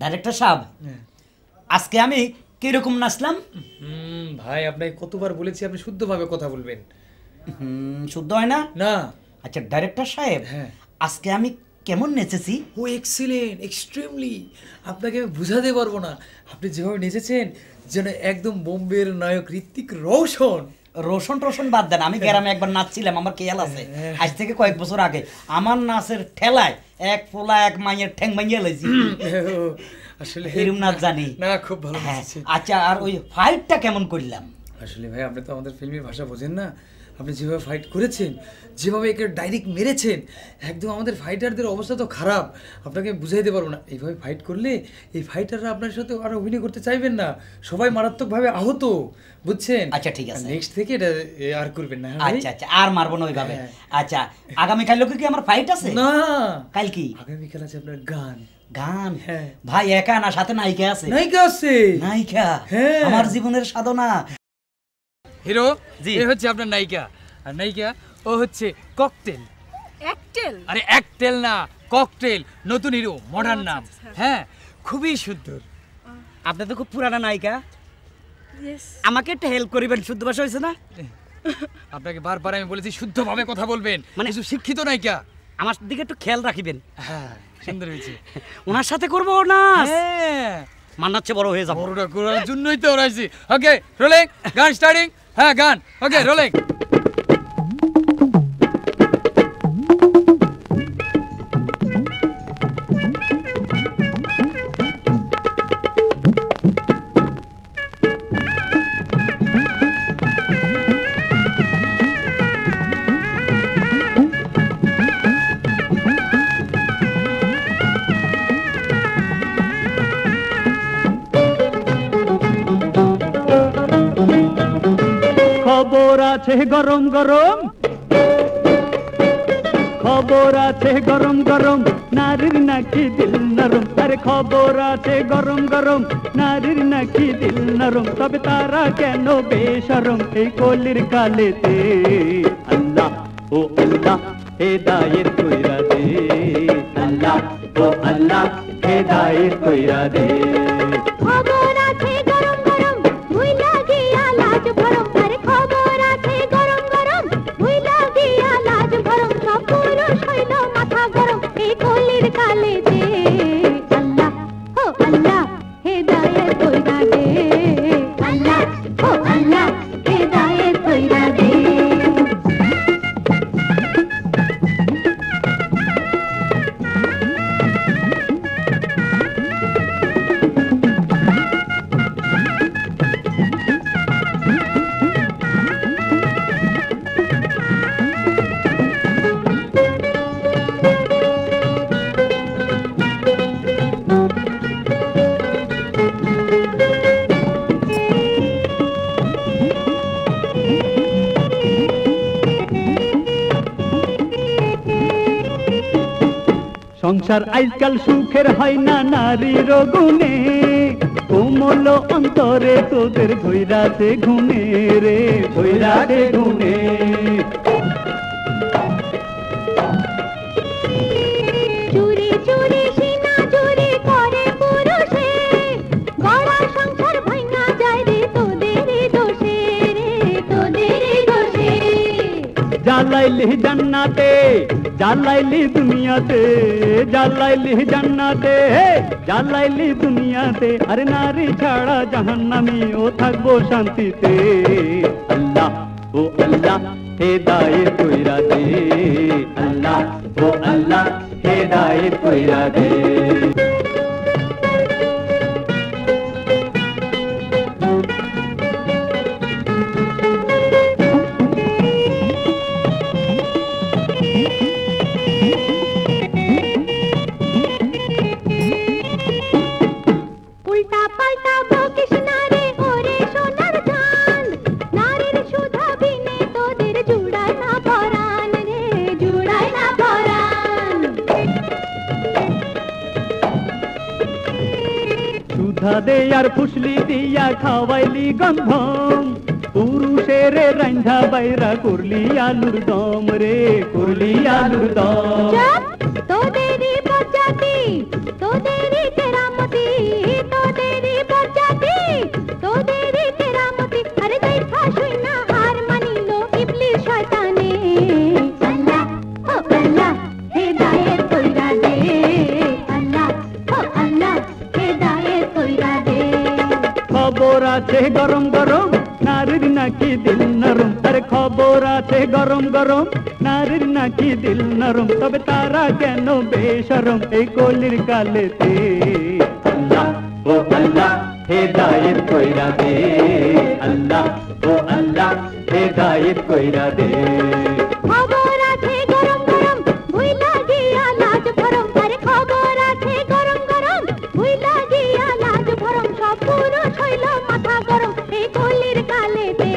Director সাহেব, আজকে আমি কিরকম নাচলাম? ভাই আপনাকে কতবার বলেছি আপনি শুদ্ধভাবে কথা বলবেন। শুদ্ধ হয় না? না। আচ্ছা ডাইরেক্টর সাহেব, আজকে আমি কেমন নেচেছি? ও এক্সিলেন্ট, এক্সট্রিমলি। আপনাকে আমি বুঝাতে পারবো না, আপনি যেভাবে নেচেছেন যেন একদম বোম্বের নায়ক ঋত্বিক রোশন। রোশন টোশন বাদ দেন, আমি গ্রামে একবার নাচছিলাম, আমার খেয়াল আছে। আজ থেকে কয়েক বছর আগে আমার নাচের ঠেলায় এক পোলা এক মাইয়ের ঠ্যাং ভাঙিয়ে লাইছি। আসলে এরকম নাচ জানি না, খুব ভালো নাচেছে। আচ্ছা, আর ওই ফাইটটা কেমন করলাম? আসলে ভাই আপনি তো আমাদের ফিল্মের ভাষা বোঝেন না। আপনি যেভাবে ফাইট করেছেন, যেভাবে একে ডাইরেক্ট মেরেছেন, একদম আমাদের ফাইটারদের অবস্থা তো খারাপ। আপনাকে বুঝাইতে পারবো না। এইভাবে ফাইট করলে এই ফাইটাররা আপনার সাথে আর অভিনয় করতে চাইবেন না, সবাই মারাত্মকভাবে আহত, বুঝছেন? আচ্ছা ঠিক আছে, নেক্সট থেকে এটা আর করবেন না। আচ্ছা আচ্ছা, আর মারবো না ওইভাবে। আচ্ছা, আগামীকাল কি আমার ফাইট আছে? না, কাল কি? আগামীকাল আছে আপনার গান। গান? ভাই একা না, সাথে নায়িকা আছে। নায়িকা আছে? নায়িকা আমার জীবনের সাধনা। হিরো জি, এ হচ্ছে আপনার নায়িকা, আর নায়িকা ও হচ্ছে ককটেল। একটেল? আরে একটেল না, ককটেল, নতুন হিরো, মডার্ন নাম। হ্যাঁ, খুবই সুন্দর। আপনি তো খুব পুরানা নায়িকা, আমাকে একটা হেল্প করিবেন? শুদ্ধ ভাষা হয়েছে না? আপনাকে বারবার আমি বলেছি শুদ্ধভাবে কথা বলবেন, মানে শিক্ষিত নায়িকা, আমার দিকে একটু খেয়াল রাখিবেন। হ্যাঁ, সুন্দর হয়েছে। ওনার সাথে করবো না? হ্যাঁ, মান্নাচ্ছে বড় হয়ে যাবো। বড়টা করার জন্যই তো ওরাইছি। ওকে রোলিং, গান স্টার্টিং। হ্যাঁ গান, ওকে রোলিং। খবর আছে গরম গরম, খবর আছে গরম গরম, নারীর নাকি দিল নরম। আরে খবর আছে গরম গরম, নারীর নাকি দিল নরম। তবে তারা কেন বেশরম এই কলির কালেতে? আল্লাহ ও আল্লাহ হেদায়েত কইরা দে, আল্লাহ ও আল্লাহ হেদায়েত কইরা দে। খবর আছে গরম গরম, ভুইলা গিয়া লাজ ভরম। আরে খবর আছে গরম গরম, ভুইলা গিয়া লাজ ভরম। সব পুরুষ হইল মাথা গরম এই কলির কালেতে। আল্লাহ ও আল্লাহ হেদায়েত কইরা দে, আল্লাহ ও আল্লাহ হেদায়েত কইরা দে। সংসার আজকাল সুখের হয় না নারীর গুণে, কোমল অন্তরে তোদের ধৈরাতে ঘুমে রে, ধৈরাতে ঘুমে। চুরি চুরি সিনা চুরি করে পুরুষে, গড়া সংসার ভাঙা যায় রে তোদের দোষে, রে তোদের দোষে। জ্বালাইলি জান্নাতে, জ্বালাইলি দুনিয়াতে, জ্বালাইলি জান্নাতে, জ্বালাইলি দুনিয়াতে। আরে নারী ছাড়া জাহান্নামী ও থাকবো শান্তিতে। আল্লাহ ও আল্লাহ হেদায়েত কইরা দে, আল্লাহ ও আল্লাহ হেদায়েত কইরা দে। উল্টা পাল্টা বকিস না রে ওরে সোনার চাঁদ, নারীর সুধা বিনে তোদের জুড়ায় না পরাণ রে, জুড়ায় না পরাণ। সুধা দে আর ফুসলি দিয়া খাওয়াইলি গন্ধম, পুরুষের রান্ধা বাইরা করলি আলুর দম রে, করলি আলুর দম। আছে গরম গরম নারীর নাকি দিল নরম আরে খবর আছে গরম গরম নারীর নাকি দিল নরম তবে তারা কেন বেশরম এই কলির কালেতে আল্লাহ ও আল্লাহ হেদায়েত কইরা দে আল্লাহ ও আল্লাহ হেদায়েত কইরা দে খবর আছে গরম গরম ভুইলা গিয়া লাজ ভরম আরে খবর আছে গরম গরম ভুইলা গিয়া লাজ ভরম সব পুরুষ হইল মাথা গরম এই কলির কালেতে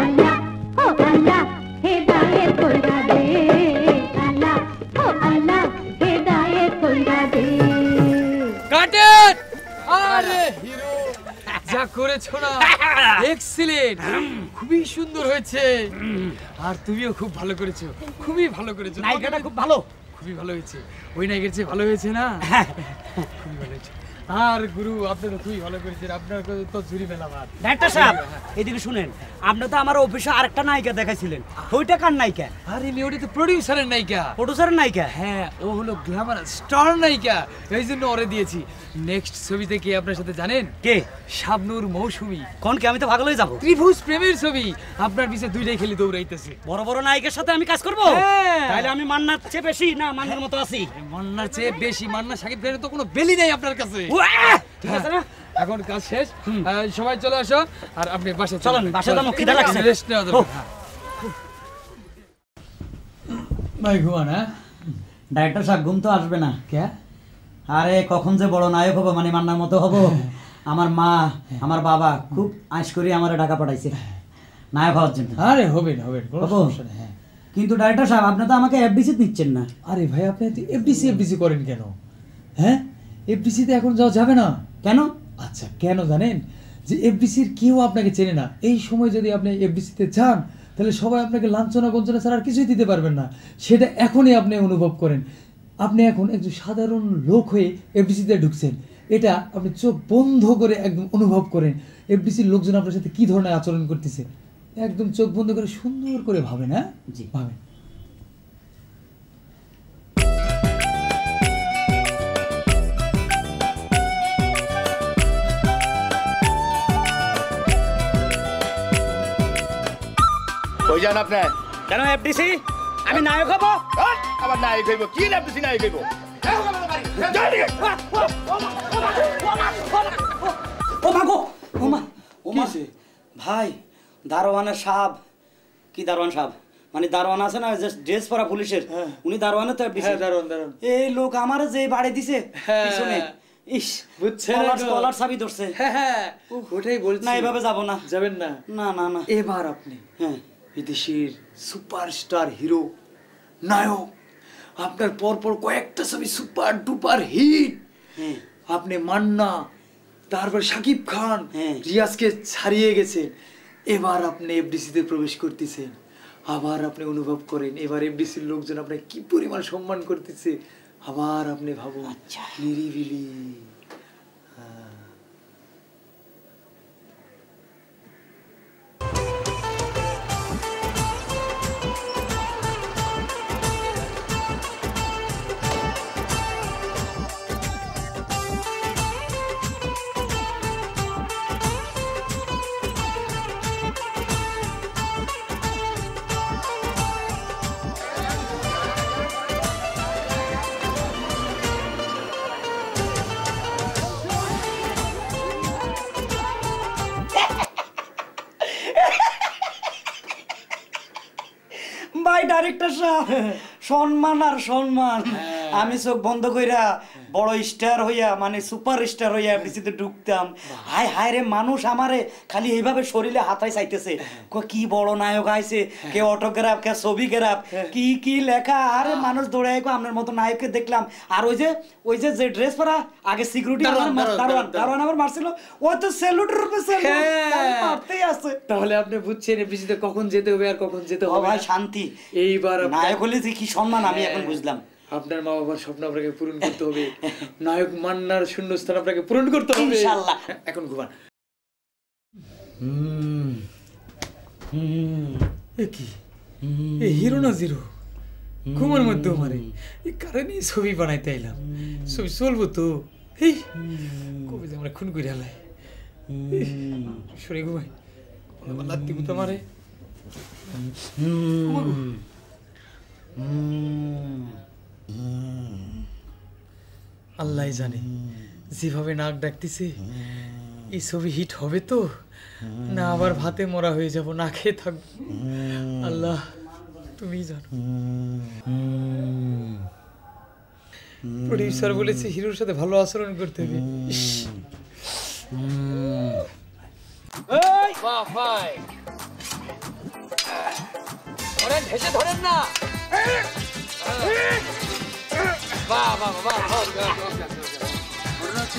আল্লাহ ও আল্লাহ হেদায়েত কইরা দে আল্লাহ ও আল্লাহ হেদায়েত কইরা দে কাটেন আরে হিরো যা করেছো না এক্সিলেন্ট খুবই সুন্দর হয়েছে আর তুমিও খুব ভালো করেছো খুবই ভালো করেছো নায়িকাটা খুব ভালো। খুবই ভালো হয়েছে ওই নায়িকার চেয়ে ভালো হয়েছে না খুবই ভালো হয়েছে আর গুরু আপনি তো খুবই ভালো করেছেন আপনার তো জুরি মেলা ভাত ডাক্তার সাহেব এদিকে শুনেন, আপনি তো আমার অফিসে আরেকটা নায়িকা দেখাইছিলেন, ওইটা কার নায়িকা? আরে মেয়েটা তো প্রডিউসারের নায়িকা প্রডিউসারের নায়িকা? হ্যাঁ ও হলো গ্ল্যামার স্টার নায়িকা এই জন্য ওরে দিয়েছি নেক্সট ছবিতে কে আপনার সাথে জানেন কে? শাবনূর মৌসুমী কোন কি? আমি তো ভাগল হয়ে যাবো। ত্রিভুজ প্রেমের ছবি আপনার পিছে দুইটাই খেলি দৌড়াইতেছে বড় বড় নায়িকার সাথে আমি কাজ করব? হ্যাঁ। তাহলে আমি মান্নার চেয়ে বেশি না মান্নার মতো আছি? মান্নার চেয়ে বেশি মান্না সাকিব খানের তো কোনো বেলি নেই আপনার কাছে উয়াহ! ঠিক আছে না? এখন কাজ শেষ সবাই চলে আসো আর আপনি বাসে চলেন, বাসায় যাবো, খিদা লাগছে। রেস্ট নেওয়া যাবে ভাই ঘুমান হ্যাঁ ডাইরেক্টর সাহেব ঘুম তো আসবে না। কে আরে কখন যে বড় নায়ক হবো, মানে মান্নার মতো হবো। আমার মা আমার বাবা খুব আঁশ করে আমার ঢাকা পাঠাইছে নায়ক হওয়ার জন্য। আরে হবেন হবেন কোনো হবো। সমস্যা নেই হ্যাঁ কিন্তু ডাইরেক্টর সাহেব আপনি তো আমাকে এফডিসি নিচ্ছেন না। আরে ভাই আপনি এফডিসি করেন কেন হ্যাঁ এফডিসিতে এখন যাওয়া যাবে না কেন? আচ্ছা কেন জানেন যে এফডিসির কেউ আপনাকে চেনে না এই সময় যদি আপনি এফডিসিতে যান তাহলে সবাই আপনাকে লাঞ্ছনা গঞ্চনা ছাড়া আর কিছুই দিতে পারবেন না সেটা এখনই আপনি অনুভব করেন আপনি এখন একজন সাধারণ লোক হয়ে এফডিসিতে ঢুকছেন এটা আপনি চোখ বন্ধ করে একদম অনুভব করেন এফডিসির লোকজন আপনার সাথে কি ধরনের আচরণ করতেছে একদম চোখ বন্ধ করে সুন্দর করে ভাবেন হ্যাঁ জি। ভাবেন কই যান আপনি? কেন এফডিসি? আমি নায়ক হবো? আবার নায়ক হইব কি না আপনি নায়ক হইব ও মা গো, ও মা, ও মা। ভাই দারোয়ানের সাহেব, কি দারোয়ান সাহেব মানে দারোয়ান আছে না যে ড্রেস পরা পুলিশের, উনি দারোয়ানে তো এফডিসি। দারোয়ান এই লোক আমার যে বাড়ি দিছে পিছনে, ইস বুঝছেন কলার চাবি ধরছে। হ্যাঁ ওটাই বলছি না এভাবে যাব না, যাবেন না না না না। এবার আপনি হ্যাঁ বিদেশের সুপারস্টার হিরো নায়ক আপনার পরপর কয়েকটা ছবি সুপার ডুপার হিট হ্যাঁ আপনি মান্না তারপর শাকিব খান হ্যাঁ। রিয়াজকে ছাড়িয়ে গেছেন এবার আপনি এফডিসিতে প্রবেশ করতেছেন আবার আপনি অনুভব করেন এবার এফডিসির লোকজন আপনাকে কি পরিমাণ সম্মান করতেছে আবার আপনি ভাবুন আচ্ছা। নিরিবিলি ভাই ডাইরেক্টর সাহেব সম্মান আর সম্মান। আমি চোখ বন্ধ কইরা বড় স্টার হইয়া মানে সুপার স্টার হইয়া এফডিসিতে ঢুকতাম। হায় হায় রে, মানুষ আমারে খালি এইভাবে শরীরে হাতায় চাইতেছে, কি বড় নায়ক আইছে, কে অটোগ্রাফ, কে ছবি গ্রাফ, কি কি লেখা। আরে মানুষ দৌড়ায় আপনার মতো নায়ককে দেখলাম। আর ওই যে যে ড্রেস পরা আগে সিকিউরিটি দারোয়ান আবার মারছিল, ও তো স্যালুটের উপরে স্যালুট মারতেই আছে। তাহলে আপনি বুঝছেন এফডিসিতে কখন যেতে হবে আর কখন যেতে ও হবে ভাই শান্তি, এইবার নায়ক হলে যে কি সম্মান আমি এখন বুঝলাম। আপনার মা বাবার স্বপ্ন আপনাকে পূরণ করতে হবে নায়ক মান্নার শূন্যস্থান আপনাকে পূরণ করতে হবে ইনশাআল্লাহ। এখন ঘুমান কি এই হিরো না জিরো ঘুমার মধ্যে মারে এই কারণে ছবি বানাইতে আইলাম ছবি চলবো তো এই কবি আমরা খুন করে হালাই সরে ঘুমাই লাত্তি গুতা মারে। আল্লাহ জানে যেভাবে নাক ডাকতেছে এই ছবি হিট হবে তো না আবার ভাতে মরা হয়ে যাব, না খেয়ে থাকবো। আল্লাহ তুমি জানো। প্রডিউসার বলেছে হিরোর সাথে ভালো আচরণ করতে হবে। ধরেন না।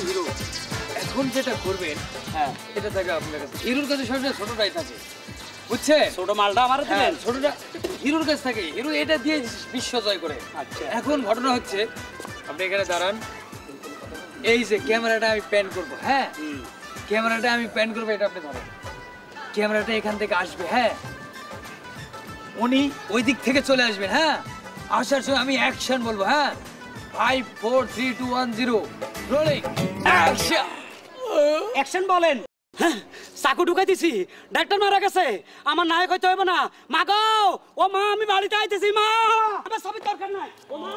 হিরো এখন যেটা করবেন এটা থাকে আপনার কাছে। হিরোর কাছে সবসময় ছোটটাই থাকে, বুঝছেন? ছোট মালটা আমার ছোটটা হিরোর কাছে থাকে। হিরো এটা দিয়ে বিশ্ব জয় করে। আচ্ছা, এখন ঘটনা হচ্ছে আপনি এখানে দাঁড়ান, এই যে ক্যামেরাটা আমি প্যান করবো, হ্যাঁ ক্যামেরাটা আমি প্যান করবো, এটা আপনি ধরেন। ক্যামেরাটা এখান থেকে আসবে, হ্যাঁ উনি ওই দিক থেকে চলে আসবেন, হ্যাঁ আসার সময় আমি অ্যাকশন বলবো, হ্যাঁ 5 4 3 2 1 0 রোলিং অ্যাকশন। অ্যাকশন বলেন। হ্যাঁ, চাকু ঢুকাই দিছি, ডাক্তার মারা গেছে, আমার নায়ক হইতে হইব না। মা গো, ও মা আমি বাড়িতে আইতেছি, মা আমার সবই দরকার নাই, ও মা।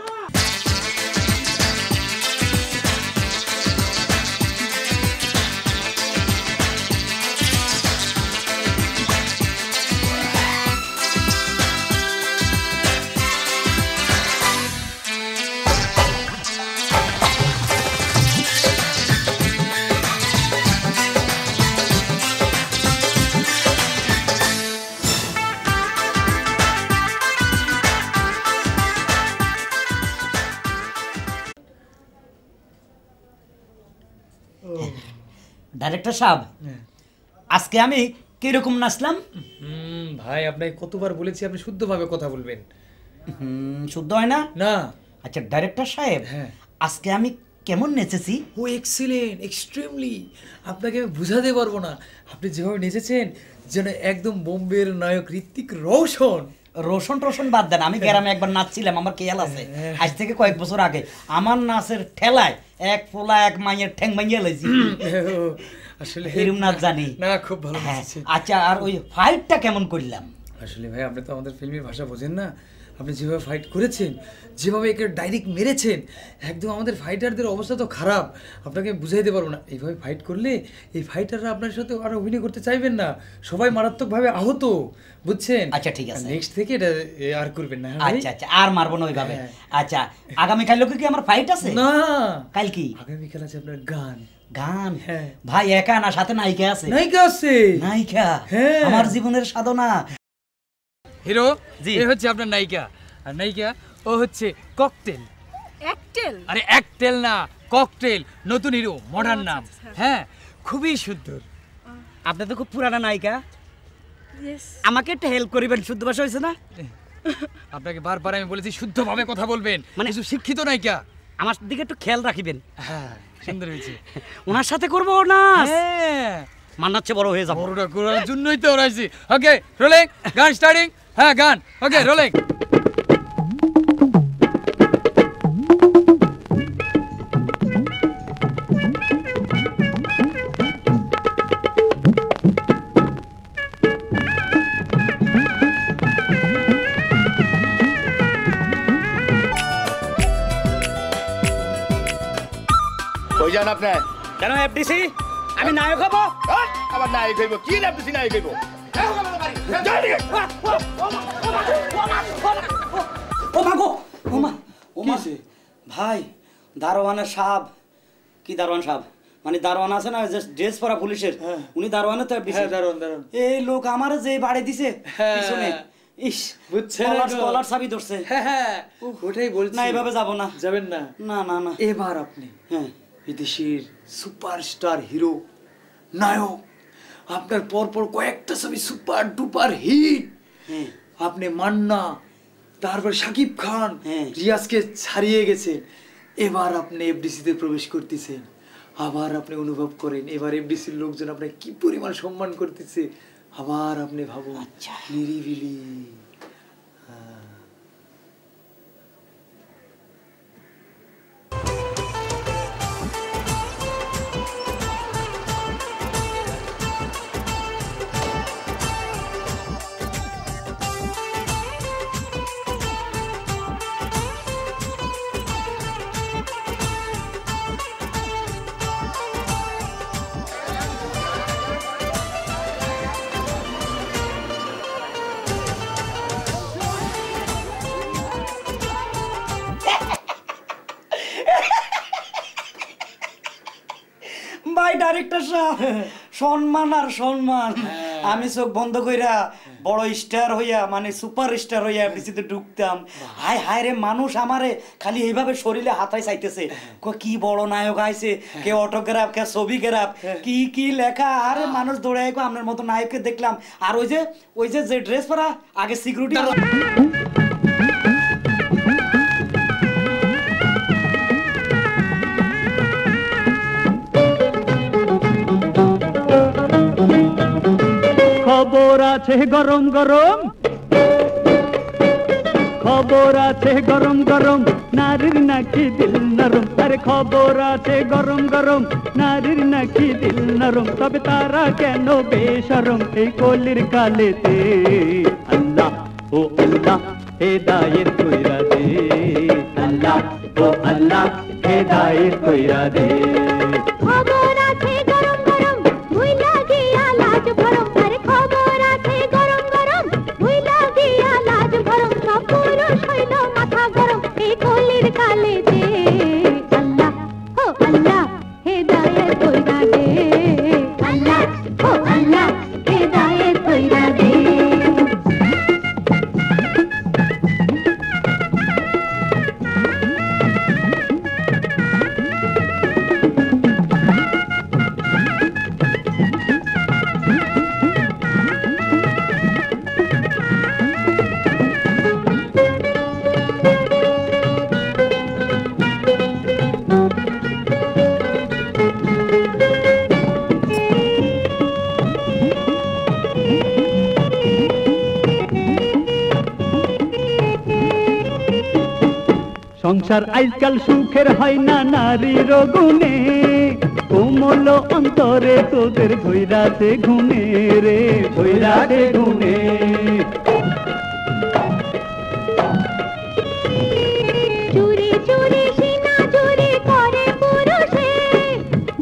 ডাইরেক্টর সাহেব, আজকে আমি কিরকম নাচলাম? ভাই আপনাকে কতবার বলেছি আপনি শুদ্ধভাবে কথা বলবেন। শুদ্ধ হয় না? না। আচ্ছা ডাইরেক্টর সাহেব, হ্যাঁ আজকে আমি কেমন নেচেছি? ও এক্সিলেন্ট, এক্সট্রিমলি। আপনাকে আমি বুঝাতে পারবো না, আপনি যেভাবে নেচেছেন যেন একদম বোম্বের নায়ক ঋত্বিক রোশন। রোশন টোশন বাদ দেন, আমি গ্রামে একবার নাচছিলাম, আমার খেয়াল আছে আজ থেকে কয়েক বছর আগে। আমার নাচের ঠেলায় এক পোলা এক মাইয়ের ঠ্যাং ভাঙিয়ে লাইছি। আসলে এরম নাচ জানি না, খুব ভালো। আচ্ছা, আর ওই ফাইটটা কেমন করলাম? আসলে ভাই আপনি তো আমাদের ফিল্মের ভাষা বোঝেন না। আপনি যেভাবে ফাইট করেছেন, যেভাবে একে ডাইরেক্ট মেরেছেন, একদম আমাদের ফাইটারদের অবস্থা তো খারাপ, আপনাকে বুঝাইতে পারবো না। এইভাবে ফাইট করলে এই ফাইটাররা আপনার সাথে আর অভিনয় করতে চাইবেন না, সবাই মারাত্মকভাবে আহত, বুঝছেন? আচ্ছা ঠিক আছে, নেক্সট থেকে এটা আর করবেন না। আচ্ছা আচ্ছা, আর মারবো না ওইভাবে। আচ্ছা, আগামীকাল কি আমার ফাইট আছে? না, কাল কি? আগামীকাল আছে আপনার গান। গান? হ্যাঁ ভাই, একা না, সাথে নায়িকা আছে। নায়িকা আছে? নায়িকা? হ্যাঁ, আমার জীবনের সাধনা। হিরো জি, এই হচ্ছে আপনার নায়িকা, আর নায়িকা ও হচ্ছে ককটেল। একটেল? আরে একটেল না, ককটেল, নতুন হিরো, মডার্ন নাম। হ্যাঁ, খুবই সুন্দর। আপনি তো খুব পুরানা নায়িকা, ইয়েস। আমাকে একটা হেল্প করিবেন? শুদ্ধ ভাষা হয়েছে না? আপনাকে বারবার আমি বলেছি শুদ্ধভাবে কথা বলবেন, মানে শিক্ষিত নায়িকা, আমার দিকে একটু খেয়াল রাখিবেন। হ্যাঁ, সুন্দর হয়েছে। ওনার সাথে করবো না? হ্যাঁ, মান্নাচ্ছে বড় হয়ে যাবো। বড়টা করার জন্যই তো ওরাইছি। ওকে রোলিং, গান স্টার্টিং। হ্যাঁ গান, ওকে রোলিং। কই যান আপনি? কেন এফডিসি? আমি নায়ক হবো? আবার নায়ক হইব? কি নাচতেছি নায়ক হইব? ও মা গো, ও মা, ও মা। ভাই, দারোয়ানের সাহেব। কি দারোয়ান সাহেব? মানে দারোয়ান আছে না, ড্রেস পরা পুলিশের, উনি দারোয়ানে তো এফডিসি। দারোয়ান দারোয়ান। এই লোক আমারে যে বাড়ি দিছে পিছনে, ইস বুঝছেন, কলার চাবি ধরছে। হ্যাঁ ওটাই বলছি। না, এভাবে যাব না। যাবেন না? না না না। এবার আপনি হ্যাঁ, বিদেশের সুপারস্টার হিরো নায়ক, আপনার পরপর কয়েকটা ছবি সুপার ডুপার হিট। আপনি মান্না, তারপর শাকিব খান, রিয়াজকে ছাড়িয়ে গেছেন, এবার আপনি এফডিসিতে প্রবেশ করতেছেন। আবার আপনি অনুভব করেন এবার এফডিসির লোকজন আপনাকে কি পরিমাণ সম্মান করতেছে। আবার আপনি ভাবুন, আচ্ছা নিরিবিলি। ডাইরেক্টর সাহেব সম্মান আর সম্মান আমি চোখ বন্ধ কইরা বড় স্টার হইয়া মানে সুপার স্টার হইয়া এফডিসিতে ঢুকতাম হায় হায় রে মানুষ আমারে খালি এইভাবে শরীরে হাতায় চাইতেছে কি বড় নায়ক আইছে কে অটোগ্রাফ কে ছবিগ্রাফ কি কি লেখা আরে মানুষ দৌড়ায় আপনার মতো নায়ককে দেখলাম আর ওই যে ড্রেস পরা আগে সিকিউরিটি খবর আছে গরম গরম খবর আছে গরম গরম নারীর নাকি দিল নরম আরে খবর আছে গরম গরম নারীর নাকি দিল নরম তবে তারা কেন বেশরম এই কলির কালেতে আল্লাহ ও আল্লাহ হেদায়েত কইরা দে আল্লাহ ও আল্লাহ হেদায়েত কইরা দে খবর আছে গরম গরম ভুইলা গিয়া লাজ ভরম আরে খবর আছে গরম গরম ভুইলা গিয়া লাজ ভরম সব পুরুষ হইল মাথা গরম এই কলির কালেতে আল্লাহ ও আল্লাহ হেদায়েত কইরা দে আল্লাহ ও আল্লাহ হেদায়েত কইরা দে সংসার আজকাল সুখের হয় না নারীর গুণে কোমল অন্তরে তোদের ধৈরাতে ঘুমে রে ধৈরাতে ঘুমে চুরি চুরি সিনা চুরি করে পুরুষে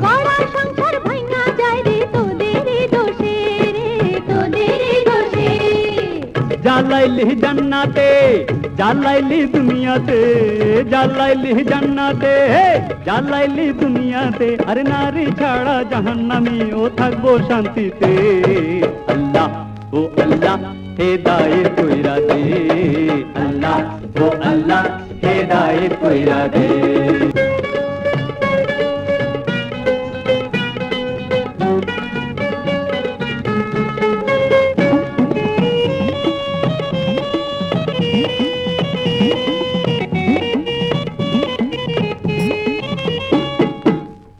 গড়া সংসার ভাঙা যায় রে তোদের দোষে রে তোদের দোষে জ্বালাইলি জান্নাতে জ্বালাইলি দুনিয়াতে জ্বালাইলি জান্নাতে জ্বালাইলি দুনিয়াতে আরে নারী ছাড়া জাহান্নামী ও থাকবো শান্তিতে আল্লাহ ও আল্লাহ হেদায়েত কইরা দে আল্লাহ ও আল্লাহ হেদায়েত কইরা দে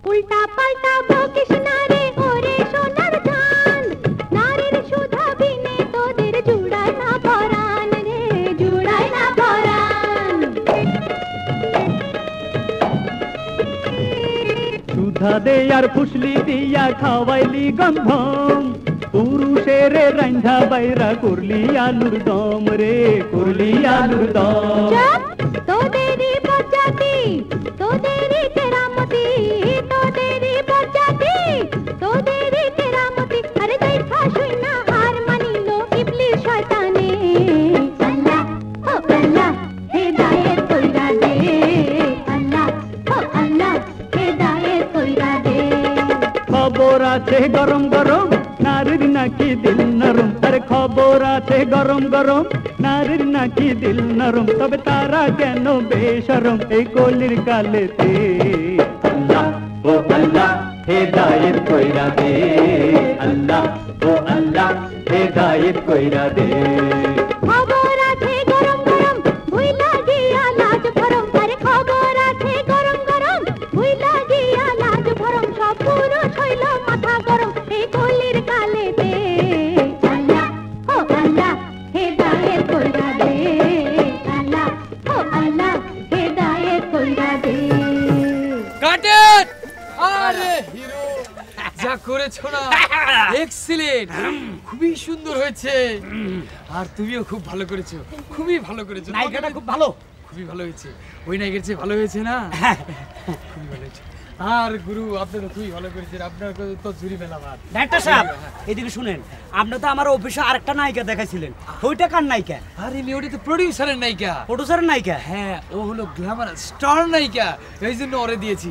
উল্টা পাল্টা বকিস না রে ওরে সোনার চাঁদ নারীর সুধা বিনে তোদের জুড়ায় না পরাণ রে জুড়ায় না পরাণ সুধা দে আর ফুসলি দিয়া খাওয়াইলি গন্ধম পুরুষের রান্ধা বাইরা করলি আলুর দম রে করলি আলুর দম চুপ তোদেরই প্রজাতি তোদেরই কেরামতি তোদেরই প্রজাতি তোদেরই কেরামতি আরে দেখা শুই না হার মানিল ইবলিস শয়তানে আল্লাহ ও আল্লাহ হেদায়েত কইরা দে আল্লাহ ও আল্লাহ হেদায়েত কইরা দে খবর আছে গরম গরম নারীর নাকি দিল নরম আরে খবর আছে গরম গরম নারীর নাকি দিল নরম তবে তারা কেন বেশরম এই কলির কালেতে আল্লাহ ও আল্লাহ হেদায়েত কইরা দে আল্লাহ ও আল্লাহ হেদায়েত কইরা দে খবর আছে গরম গরম ভুইলা গিয়া লাজ ভরম আরে খবর আছে গরম গরম ভুইলা গিয়া লাজ ভরম সব পুরুষ হইল মাথা গরম এই কলির কালেতে আল্লাহ ও আল্লাহ হেদায়েত কইরা দে আল্লাহ ও আল্লাহ হেদায়েত কইরা দে কাটেন আরে হিরো যা করেছো না এক্সিলেন্ট খুবই সুন্দর হয়েছে আর তুমিও খুব ভালো করেছো খুবই ভালো করেছো নায়িকাটা খুব ভালো খুবই ভালো হয়েছে ওই নায়িকার চেয়ে ভালো হয়েছে না খুবই ভালো হয়েছে আর গুরু আপনি তো খুবই ভালো করেছেন, আপনার তো চুরি পেলাম। আর ডাক্তার সাহেব এদিকে শুনেন, আপনি তো আমার অফিসে আরেকটা নায়িকা দেখাইছিলেন, ওইটা কার নায়িকা? আরে মেয়েটা তো প্রডিউসারের নায়িকা। প্রডিউসারের নায়িকা? হ্যাঁ, ও হলো গ্ল্যামার স্টার নায়িকা, এই জন্য ওরে দিয়েছি।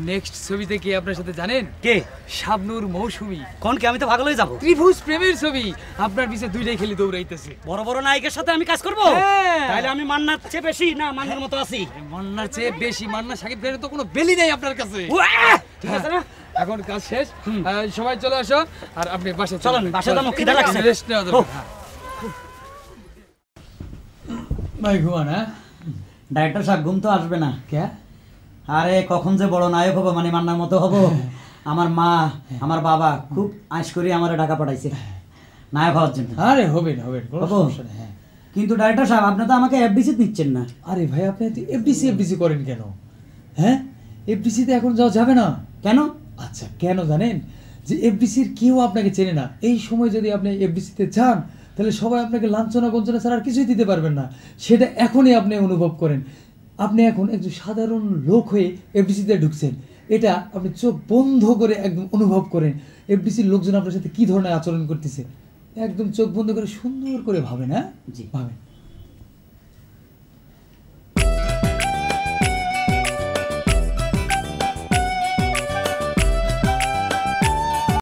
নেক্সট ছবিতে কে আপনার সাথে জানেন? কে? শাবনূর মৌসুমী। কোন কে? আমি তো পাগল হয়ে যাবো। ত্রিভুজ প্রেমের ছবি, আপনার পিছে দুইটাই খেলি দৌড়াইতেছে। বড় বড় নায়িকার সাথে আমি কাজ করব? হ্যাঁ। তাহলে আমি মান্নার চেয়ে বেশি না মান্নার মতো আছি? মান্নার চেয়ে বেশি। মান্না সাকিব খানের তো কোনো বেলি নেই আপনার কাছে। ঠিক আছে না? এখন কাজ শেষ, সবাই চলে আসো। আর আপনি বাসে চলেন, বাসায় যাবো, খিদা লাগছে। রেস্ট নেওয়া দরকার। ভাই ঘুমান। হ্যাঁ ডাইরেক্টর সাহেব ঘুম তো আসবে না। কে? আরে কখন যে বড় নায়ক হবো, মানে মান্নার মতো হবো। আমার মা আমার বাবা খুব আশ করে আমার ঢাকা পাঠাইছে নায়ক হওয়ার জন্য। আরে হবেন হবেন, কোনো হবো। সমস্যা নেই। হ্যাঁ কিন্তু ডাইরেক্টর সাহেব আপনি তো আমাকে এফডিসি নিচ্ছেন না। আরে ভাই, আপনি এফডিসি করেন কেন? হ্যাঁ, এফডিসিতে এখন যাওয়া যাবে না কেন? আচ্ছা কেন জানেন? যে এফডিসির কেউ আপনাকে চেনে না। এই সময় যদি আপনি এফডিসিতে যান, তাহলে সবাই আপনাকে লাঞ্ছনা গঞ্জনা ছাড়া আর কিছুই দিতে পারবেন না। সেটা এখনই আপনি অনুভব করেন। আপনি এখন একজন সাধারণ লোক হয়ে এফডিসিতে ঢুকছেন, এটা আপনি চোখ বন্ধ করে একদম অনুভব করেন। এফডিসির লোকজন আপনার সাথে কি ধরনের আচরণ করতেছে, একদম চোখ বন্ধ করে সুন্দর করে ভাবেন। হ্যাঁ জি। ভাবেন।